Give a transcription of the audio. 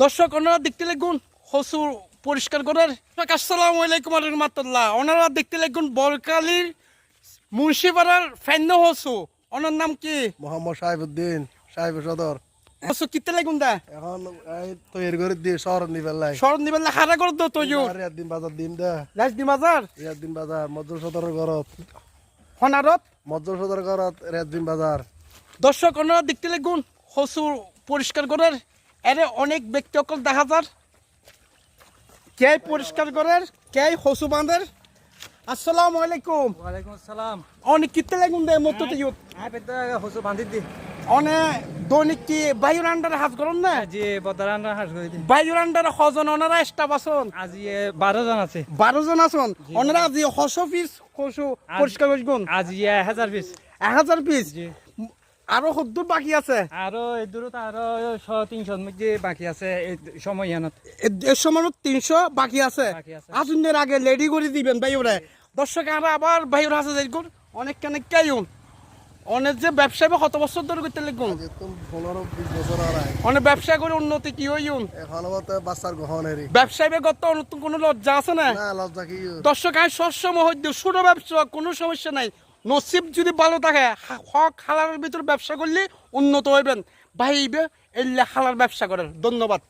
দর্শক ওনারা দেখতে লাগুন হসু পরিষ্কার করার। আসসালামু আলাইকুম রহমতুল্লাহ। ওনারা দেখতে লাগুন বরকালির মুন্সিপাড়ার ফেন্ন হসু। ওনার নাম কি? মোহাম্মদ সাহেবউদ্দিন সাহেব সদর। হসু কিতে লাগুন দা এখন এই তৈরি করে দিয়ে শহর নিবেলাই শরৎ নিবেলা হারা করে দো তো রিয়াদ দিন বাজার দিন দে লাজ দি বাজার রিয়াদ দিন বাজার মজ্জল সদরের ঘরত হনারত। মজ্জল সদর ঘরত রিয়াদ দিন বাজার। দর্শক ওনারা দেখতে লাগুন হসু পরিষ্কার করার। এর অনেক ব্যক্তি অকল দেখা যার কে পরিষ্কার করার কে হসু বাঁধের। আসসালামু আলাইকুম। ওয়ালাইকুম আসসালাম। অনেক কিতে লাগুন দে মতো তো ইউত পেতে হসু বান্ধি দি অনেক দৈনিক কি বায়ুর আন্ডারে হাজ করুন না? আজি বদারান হাস করে দি। বায়ুর আন্ডারে হজন ওনারা স্টাফ আসুন আজি 12 জন আছে। 12 জন আসুন। ওনারা আজি হস পিস হসু পরিষ্কার করগুন আজি 1000 পিস 1000 পিস। জি। আরো হদ্দুর বাকি আছে। আরো দূরত আরো 100-300 মধ্যে বাকি আছে এই সময় ইয়ানত। এর সময় 300 বাকি আছে। বাকি আছে। আজুনের আগে রেডি করে দিবেন বাইরে। দর্শক আমরা আবার বাইরে হাসে যাইগুন অনেক কানে কাইউন অনেক যে ব্যবসায় কত বছর ধরে করতে লাগুন যেতুম 15-20 বছর আড়াই অনেক ব্যবসা করে উন্নতি কি হইউন এখন বলতে বাচ্চার গহনেরই ব্যবসায় গত নতুন কোনো লজ্জা আছে না? না লজ্জা কি দর্শক আমি সবসময় হইতে ছোট ব্যবসা কোনো সমস্যা নাই। নসিব যদি ভালো থাকে হক হালালের ভিতর ব্যবসা করলে উন্নত হইবেন ভাইবে এলে হালার ব্যবসা করেন। ধন্যবাদ।